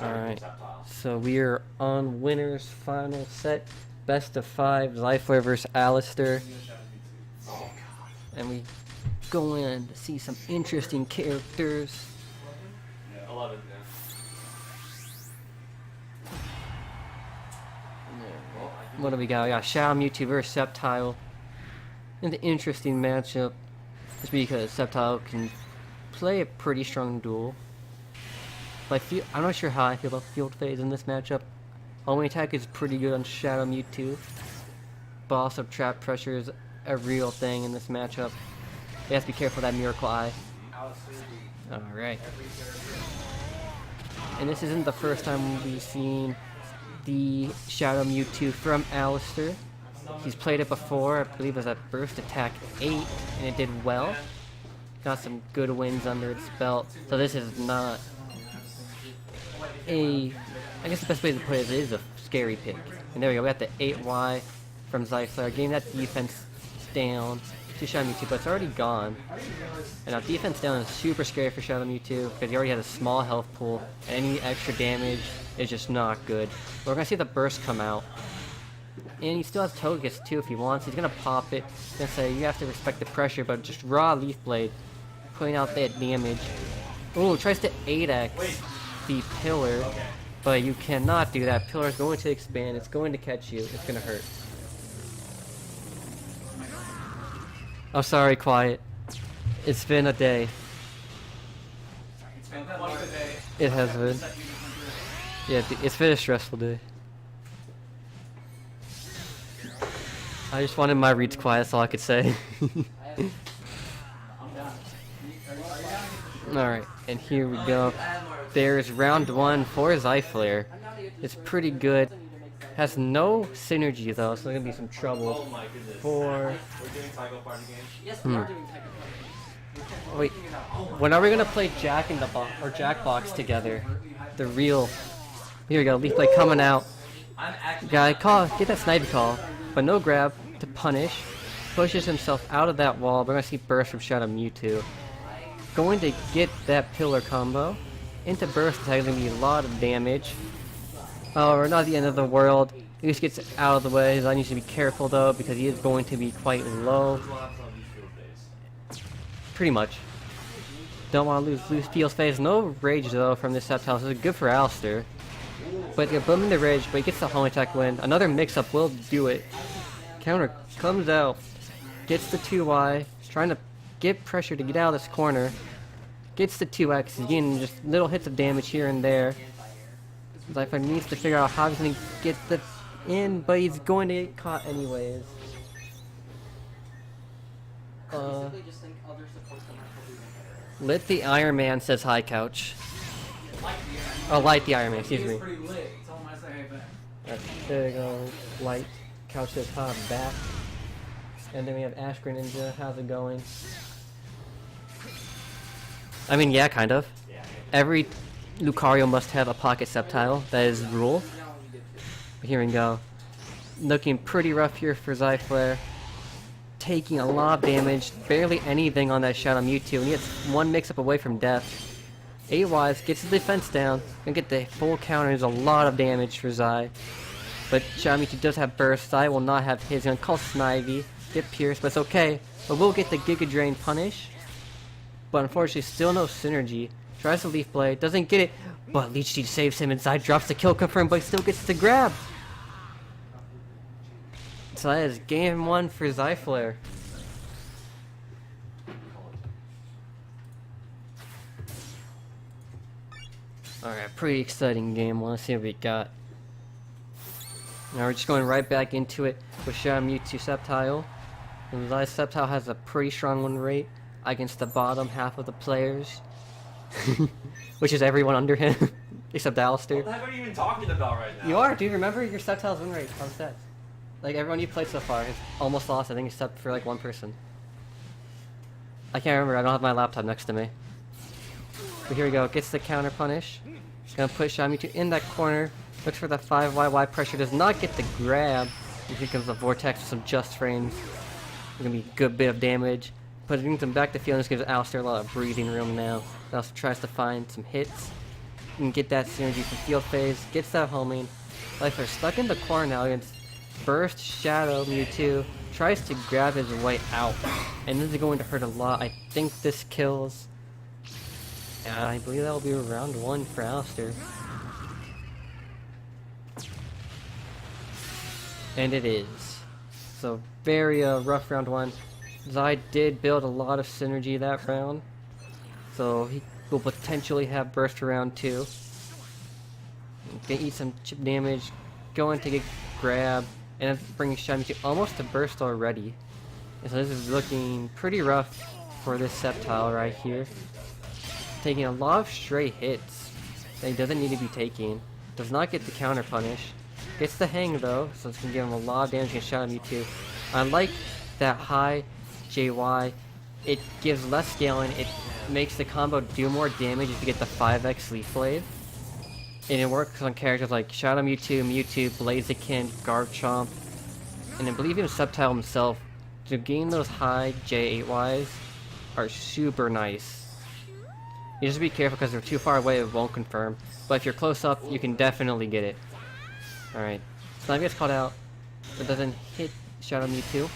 Alright, so we are on winner's final set. Best of 5, Zyflair versus Allister. And we go in to see some interesting characters. Yeah, 11, What do we got? We got Mewtwo versus Sceptile. And the interesting matchup is because Sceptile can play a pretty strong duel. But I'm not sure how I feel about Field Phase in this matchup. Only attack is pretty good on Shadow Mewtwo. But also trap pressure is a real thing in this matchup. You have to be careful of that Miracle Eye. Alright. And this isn't the first time we've seen the Shadow Mewtwo from Allister. He's played it before, I believe it was at Burst Attack 8, and it did well. Got some good wins under its belt, so this is not I guess the best way to put it is a scary pick. And there we go, we got the 8Y from Zyflair, getting that defense down to Shadow Mewtwo, but it's already gone. And now defense down is super scary for Shadow Mewtwo, because he already has a small health pool, and any extra damage is just not good. But we're going to see the burst come out. And he still has Togekiss too if he wants. He's going to pop it. He's going to say, you have to respect the pressure, but just raw Leaf Blade, putting out that damage. Ooh, tries to 8x the pillar, but you cannot do that. Pillar is going to expand, it's going to catch you, it's going to hurt. Oh, sorry, quiet. It's been a day. It's been quite a day. It has been. Yeah, it's been a stressful day. I just wanted my reads quiet, that's all I could say. Alright, and here we go. There's round 1 for Zyflair. It's pretty good. Has no synergy though, so there's gonna be some trouble for... We're doing Tycho Party games? Yes, we are doing Tycho Party. Wait, when are we gonna play Jack in the Box or Jackbox together? The real... Here we go, Leaf Blade coming out. Guy, get that Snivy call, but no grab to punish. Pushes himself out of that wall. We're gonna see burst from Shadow Mewtwo. Going to get that pillar combo. Into burst attack, gonna be a lot of damage. Oh, we're not the end of the world. He just gets out of the way. I need to be careful though, because he is going to be quite low. Pretty much. Don't want to lose Field Phase. No rage though from this Sceptile, so it's good for Allister. But you're booming the rage, but he gets the home attack win. Another mix-up will do it. Counter comes out, gets the 2Y, trying to get pressure to get out of this corner. Gets the 2x, he's getting just little hits of damage here and there. Zyflair needs to figure out how he's going to get the in, but he's going to get caught anyways. Lit the Iron Man says hi, Couch. Oh, Light the Iron Man, excuse me. There we go, Light. Couch says hi, back. And then we have Ash Greninja, how's it going? I mean, yeah, kind of. Every Lucario must have a pocket Sceptile, that is the rule. But here we go. Looking pretty rough here for Zyflair. Taking a lot of damage, barely anything on that Shadow Mewtwo, and he gets one mix-up away from death. 8-wise, gets the defense down, and get the full counter. There's a lot of damage for Zy. But Shadow Mewtwo does have burst. Zy will not have his. He's gonna call Snivy, get pierced, but it's okay. But we'll get the Giga Drain punish. But unfortunately, still no synergy. Tries to Leaf Blade, doesn't get it, but Leech Seed saves him, and Zy drops the kill confirm, but he still gets the grab. So that is game 1 for Zyflair. Alright, pretty exciting game. Let's see what we got. Now we're just going right back into it with Shadow Mewtwo Sceptile. And Sceptile has a pretty strong win rate against the bottom half of the players. Which is everyone under him, except Allister. What the heck are you even talking about right now? You are, dude. Remember your Sceptile's win rate on sets. Like, everyone you've played so far has almost lost, I think, except for, like, one person. I can't remember. I don't have my laptop next to me. But here we go. Gets the counter punish. Gonna put Shadow Mewtwo in that corner. Looks for the 5YY pressure. Does not get the grab. And here comes the Vortex with some just frames. Gonna be a good bit of damage. Putting them back to field. This gives Allister a lot of breathing room now. He also tries to find some hits. and get that synergy from field phase, gets that homing. Zyflair stuck in the corner now against Burst Shadow Mewtwo, tries to grab his way out, and this is going to hurt a lot. I think this kills. And I believe that will be round 1 for Allister. And it is. So very rough round 1. Zy did build a lot of synergy that round, so he will potentially have burst for round 2. Gonna eat some chip damage, going to get grab, and that's bringing Shadow Mewtwo almost to burst already. And so this is looking pretty rough for this Sceptile right here. Taking a lot of stray hits that he doesn't need to be taking. Does not get the counter punish. Gets the hang though, so it's gonna give him a lot of damage against Shadow Mewtwo. I like that high JY. It gives less scaling. It makes the combo do more damage if you get the 5x Leaf Blade. And it works on characters like Shadow Mewtwo, Mewtwo, Blaziken, Garchomp, and I believe even Sceptile himself. To gain those high J8Ys are super nice. You just be careful because they're too far away, it won't confirm. But if you're close up, you can definitely get it. Alright, Snivy gets caught out. It doesn't hit Shadow Mewtwo.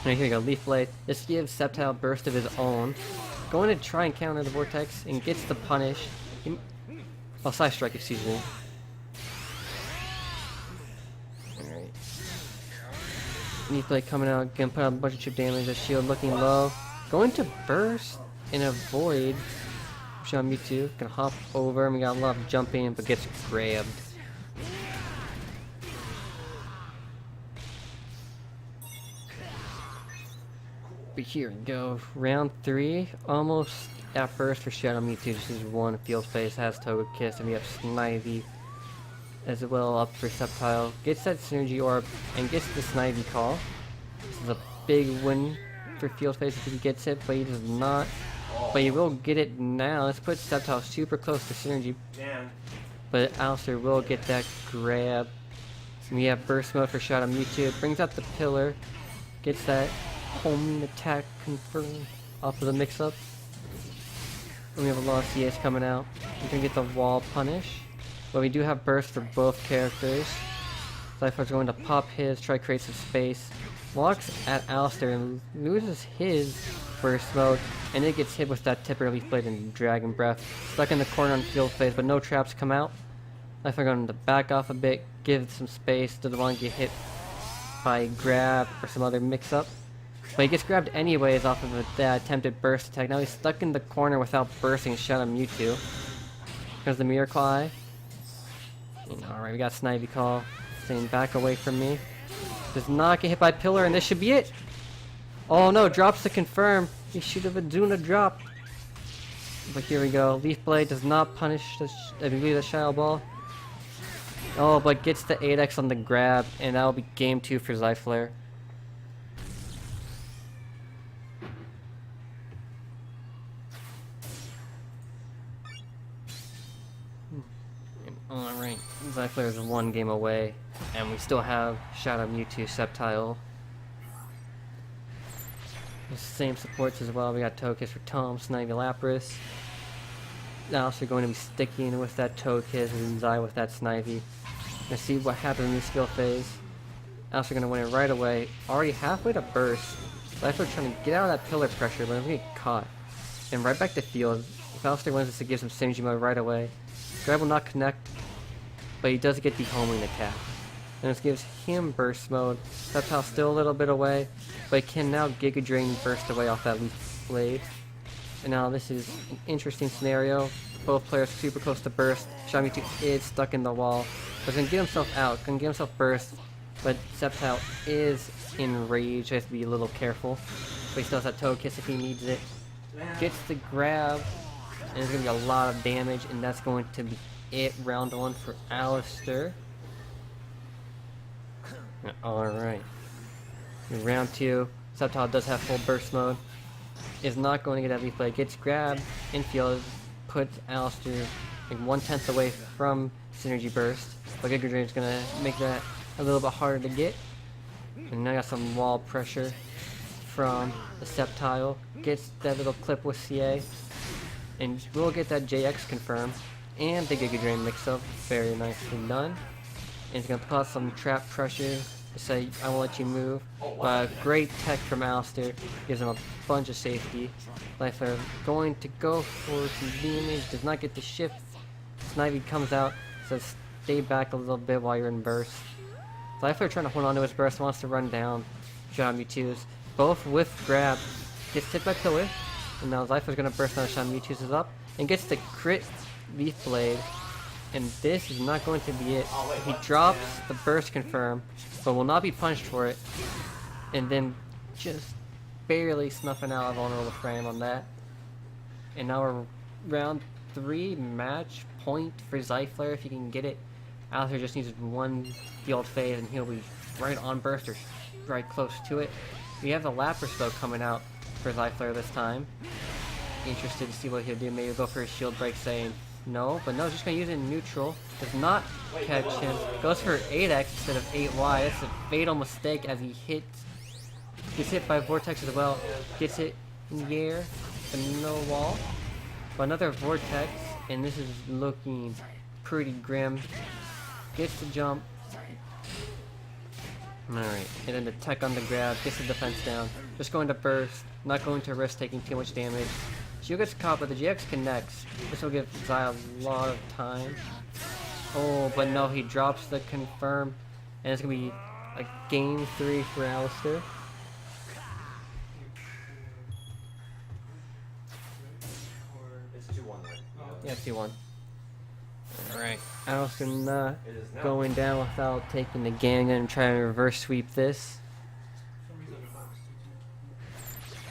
And here we go, Leaf Blade. This gives Sceptile burst of his own. Going to try and counter the Vortex and gets the punish. Oh, Side Strike, excuse me. Alright. Leaf Blade coming out, gonna put out a bunch of chip damage. The shield looking low. Going to burst and avoid Shadow Mewtwo. Gonna hop over, and we got a lot of jumping, but gets grabbed. But here we go, round 3, almost at burst for Shadow Mewtwo. This is 1 field phase, has Togekiss, and we have Snivy as well up for Sceptile. Gets that Synergy Orb, and gets the Snivy Call. This is a big win for field phase if he gets it, but he does not. But he will get it now. Let's put Sceptile super close to Synergy. Damn. But Allister will get that grab. And we have Burst Mode for Shadow Mewtwo. Brings out the Pillar. Gets that homing attack confirmed off of the mix-up. And we have a lot of CAs coming out. We can get the wall punish. But we do have burst for both characters. Zyflair's going to pop his, try to create some space. Walks at Allister and loses his burst mode. And it gets hit with that Tipper, Leaf Blade, and Dragon Breath. Stuck in the corner on field phase, but no traps come out. Zyflair going to back off a bit, give some space. Doesn't want to get hit by grab or some other mix-up. But he gets grabbed anyways off of that attempted burst attack. Now he's stuck in the corner without bursting Shadow Mewtwo. There's the Mirror Claw. Alright, we got Snivy Call saying back away from me. Does not get hit by Pillar, and this should be it. Oh no, drops to confirm. He should have Aduna drop. But here we go. Leaf Blade does not punish I believe the Shadow Ball. Oh, but gets the 8x on the grab, and that'll be game 2 for Zyflair. Alright, Zyflair is 1 game away, and we still have Shadow Mewtwo Sceptile. The same supports as well. We got Togekiss for Tom, Snivy, Lapras. Allister going to be sticking with that Togekiss and Zy with that Snivy. Let's see what happens in this skill phase. Allister going to win it right away. Already halfway to burst. Zyflair trying to get out of that pillar pressure, but I'm going to get caught. And right back to field. If Allister wins this, to give some synergy mode right away. Grab will not connect, but he does get the homing attack. And this gives him burst mode. Sceptile still a little bit away, but he can now Giga Drain burst away off that Leaf Blade. And now this is an interesting scenario. Both players super close to burst. Shadow Mewtwo is stuck in the wall. But gonna get himself out, gonna get himself burst. But Sceptile is enraged, has to be a little careful. But he still has that Togekiss if he needs it. Gets the grab, and there's gonna be a lot of damage, and that's going to be it. Round 1 for Allister. Alright. In round 2, Sceptile does have full burst mode. Is not going to get that Leaf Blade. Gets grabbed, infield, puts Allister like 1/10 away from Synergy Burst. But Giga Drain is going to make that a little bit harder to get. And now I got some wall pressure from the Sceptile. Gets that little clip with CA. And we'll get that JX confirmed. And the Giga Drain mix-up, very nicely done. And it's gonna cause some trap pressure to say, I won't let you move. But great tech from Allister, gives him a bunch of safety. Zyflair going to go for some damage, does not get the shift. Snivy comes out, says stay back a little bit while you're in burst. Zyflair trying to hold on to his burst, wants to run down. Shadow Mewtwo's, both with grab, gets hit by Pillar. And now Zyflair's gonna burst on Shadow Mewtwo's is up, and gets the crit Leaf Blade. And this is not going to be it. He drops the burst confirm, but will not be punished for it. And then just barely snuffing out a vulnerable frame on that. And now we're round 3, match point for Zyflair if he can get it. Allister just needs one field phase and he'll be right on burst or right close to it. We have the Lapras though coming out for Zyflair this time. Interested to see what he'll do. Maybe go for a shield break saying no, but no, just gonna use it in neutral. Does not catch him. Goes for 8x instead of 8y. That's a fatal mistake as he gets hit by Vortex as well. Gets it in the air, but no wall. But another Vortex, and this is looking pretty grim. Gets the jump. Alright, and then the tech on the grab, gets the defense down. Just going to burst, not going to risk taking too much damage. Shield gets caught, but the GX connects. This will give Zy a lot of time. Oh, but no, he drops the confirm. And it's going to be like game 3 for Allister. It's 2-1, right? Yeah, 2-1. Alright, Allister not going down without taking the gang and trying to reverse sweep this.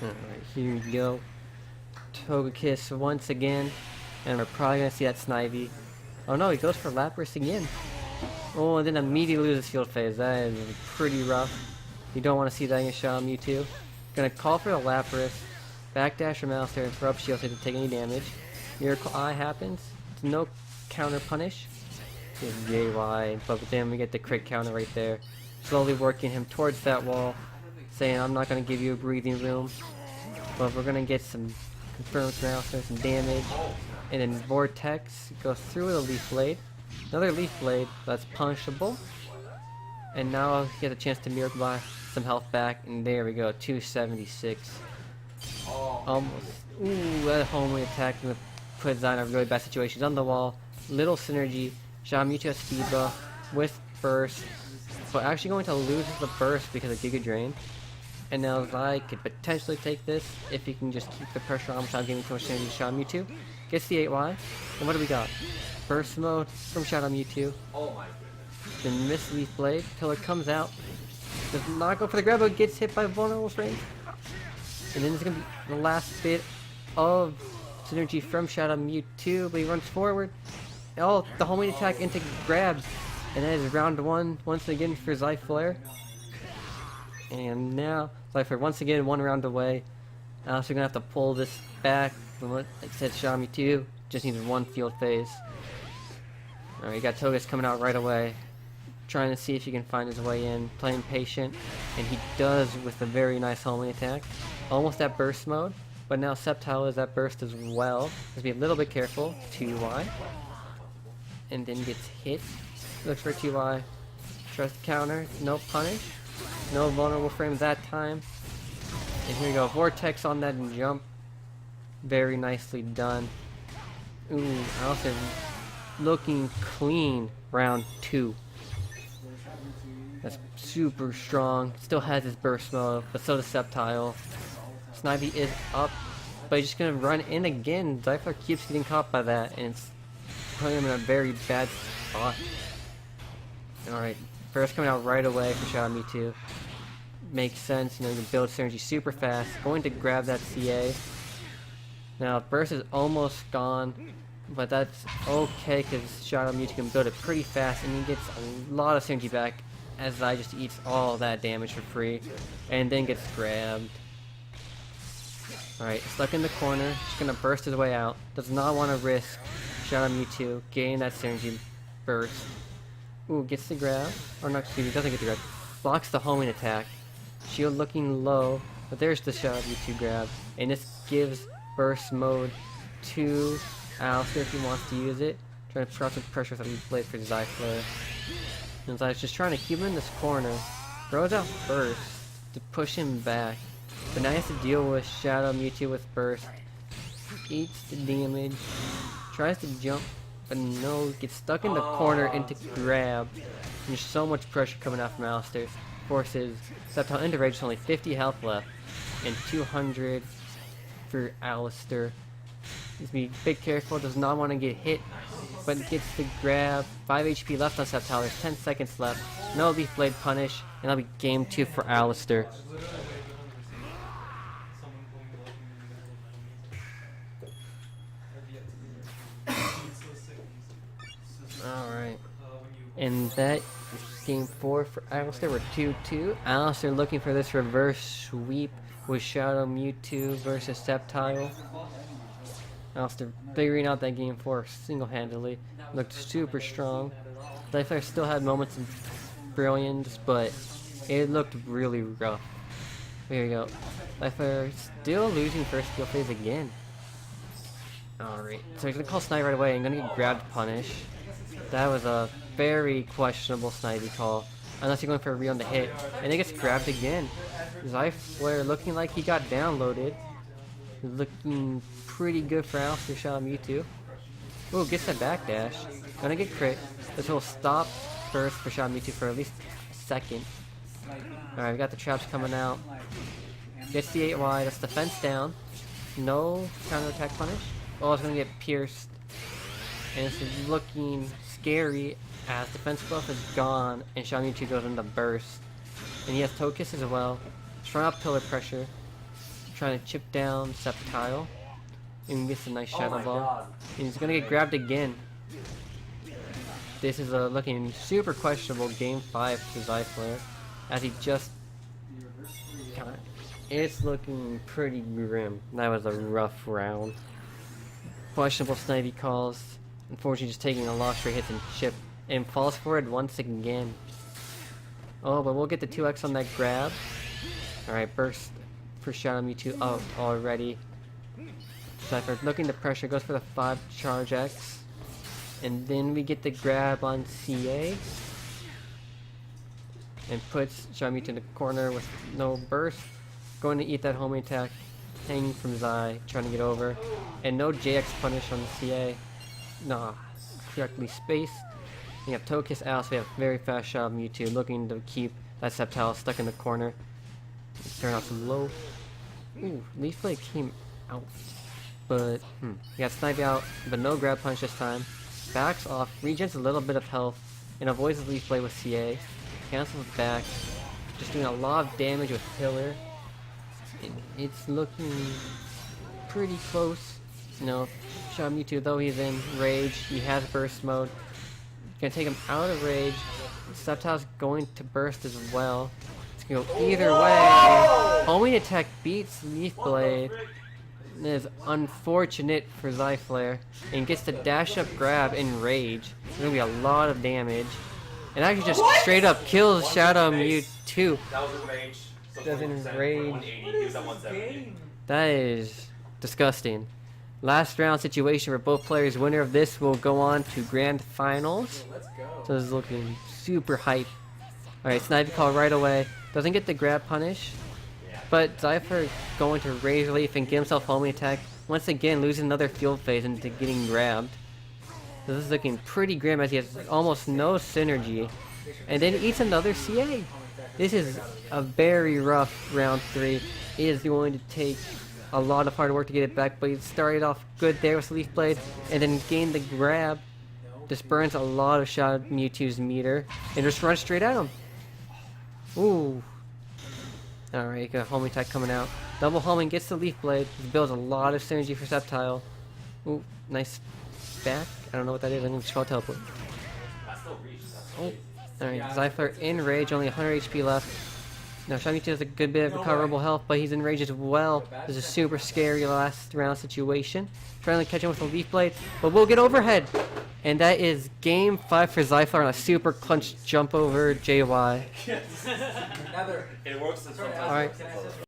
Alright, here we go. Togekiss once again, and we're probably gonna see that Snivy. Oh no, he goes for Lapras again. Oh, and then immediately loses field phase. That is pretty rough. You don't want to see that against Shadow Mewtwo. Gonna call for the Lapras, backdash from Allister, and throw up shield so he doesn't take any damage. Miracle Eye happens. It's no counter punish. It's JY, but then we get the crit counter right there. Slowly working him towards that wall, saying I'm not gonna give you a breathing room, but we're gonna get some confirms from Allister, some damage, and then Vortex goes through with a Leaf Blade. Another Leaf Blade that's punishable, and now he has a chance to Miracle Buy some health back, and there we go, 276. Almost. Ooh, that homely attack put Zy in a really bad situation. He's on the wall, little synergy. Shadow Mewtwo has speed buff with burst, but actually going to lose the burst because of Giga Drain. And now Zy could potentially take this if he can just keep the pressure on without giving too much synergy to Shadow Mewtwo. Gets the 8Y. And what do we got? Burst mode from Shadow Mewtwo. Oh my goodness. Then Miss Leaf Blade. Pillar comes out. Does not go for the grab, but gets hit by vulnerable frame. And then it's going to be the last bit of synergy from Shadow Mewtwo, but he runs forward. Oh, the homing attack into grab. And that is round 1 once again for Zyflair. And now, Zyflair once again 1 round away. So we're gonna have to pull this back. Like I said, Shadow Mewtwo just needs 1 field phase. Alright, you got Togekiss coming out right away. Trying to see if he can find his way in. Playing patient. And he does with a very nice homing attack. Almost at burst mode. But now Sceptile is at burst as well. Just be a little bit careful. 2Y. And then gets hit. Looks for 2Y. Tries to counter. No punish. No vulnerable frame that time. And here we go. Vortex on that and jump. Very nicely done. Ooh, Allister looking clean round 2. That's super strong. Still has his burst mode, but so does Sceptile. Snivy is up, but he's just gonna run in again. Zyflair keeps getting caught by that, and it's putting him in a very bad spot. Alright, first coming out right away for Shadow Mewtwo. Makes sense, you know, you can build synergy super fast. Going to grab that CA. Now, burst is almost gone, but that's okay because Shadow Mewtwo can build it pretty fast, and he gets a lot of synergy back as Zy just eats all that damage for free, and then gets grabbed. Alright, stuck in the corner, just gonna burst his way out. Does not want to risk Shadow Mewtwo getting that synergy burst. Ooh, gets the grab. Or not, excuse me, doesn't get the grab. Blocks the homing attack. Shield looking low, but there's the Shadow Mewtwo grab. And this gives burst mode to Allister if he wants to use it. Trying to put some pressure with a Leaf Blade for Zyflair. And Zyflair's just trying to keep him in this corner. Throws out Burst to push him back. But now he has to deal with Shadow Mewtwo with Burst. Eats the damage. Tries to jump, but no, gets stuck in the corner into grab. And there's so much pressure coming out from Allister. Forces Sceptile into rage with only 50 health left. And 200 for Allister. Needs to be big careful, does not want to get hit, but gets the grab. 5 HP left on Sceptile, there's 10 seconds left. No Leaf Blade punish, and that'll be game 2 for Allister. Alright. And that is game 4 for Allister. We're 2-2. Allister looking for this reverse sweep with Shadow Mewtwo versus Sceptile. Allister figuring out that game 4 single-handedly. Looked super strong. Zyflair still had moments of brilliance, but it looked really rough. Here we go. Zyflair still losing first skill phase again. Alright, so he's gonna call Snide right away and gonna get grabbed punish. That was a very questionable Snivy call. Unless you're going for a re on the hit. And it gets grabbed again. Zyflair looking like he got downloaded. Looking pretty good for Allister Shadow Mewtwo. Ooh, gets that backdash. Gonna get crit. This will stop first for Shadow Mewtwo for at least a second. Alright, we got the traps coming out. Gets the 8Y, that's the fence down. No counterattack punish. Oh, it's gonna get pierced. And it's looking scary as defense buff is gone and Shadow Mewtwo goes into burst. And he has Toe Kiss as well. Trying out pillar pressure. Trying to chip down Sceptile. And gets a nice Shadow Ball. And he's gonna get grabbed again. This is looking super questionable game 5 for Zyflair. As he just... God, it's looking pretty grim. That was a rough round. Questionable Snivy calls. Unfortunately just taking a lot straight hits and chip. And falls forward once again. Oh, but we'll get the 2x on that grab. Alright, burst for Shadow Mewtwo out already. Zyflair looking to pressure, goes for the 5 charge X. And then we get the grab on CA. And puts Shadow Mewtwo in the corner with no burst. Going to eat that homing attack. Hanging from Zy, trying to get over. And no JX punish on the CA. Nah, correctly spaced. We have Toe Kiss out, so we have very fast Shadow Mewtwo looking to keep that Sceptile stuck in the corner. Turn out some low. Ooh, Leaf Blade came out. But, we got Snivy out, but no grab punch this time. Backs off, regens a little bit of health, and avoids the Leaf Blade with CA. Cancels back, just doing a lot of damage with Pillar. It's looking pretty close. You know, Shadow Mewtwo, though he's in rage, he has burst mode. Gonna take him out of rage. Sceptile's going to burst as well. It's gonna go either way. Homing attack beats Leaf Blade. It is unfortunate for Zyflair. And gets the dash up grab in rage. There's gonna be a lot of damage. And actually just straight up kills Shadow Mewtwo. That was in rage. So That's in 170, rage. 180. He was at 170. That is disgusting. Last round situation where both players, winner of this will go on to grand finals. Let's go. So this is looking super hype. Alright, Snivy call right away. Doesn't get the grab punish. But Zyflair going to Razor Leaf and get himself homing attack. Once again losing another field phase into getting grabbed. So this is looking pretty grim as he has almost no synergy. And then eats another CA. This is a very rough round 3. It is going to take a lot of hard work to get it back, but he started off good there with Leaf Blade, and then gained the grab. Just burns a lot of Shadow Mewtwo's meter, and just runs straight at him. Ooh. Alright, got homing attack coming out. Double homing gets the Leaf Blade. This builds a lot of synergy for Sceptile. Ooh, nice back. I don't know what that is. I'm going to try teleport. Oh, alright, Zyflair in rage, only 100 HP left. Now, Shadow Mewtwo has a good bit of recoverable health, but he's in rage as well. This is a super scary last round situation. Trying to catch him with a Leaf Blade, but we'll get overhead. And that is game 5 for Zyflair on a super clutch jump over JY. It works sometimes. Alright.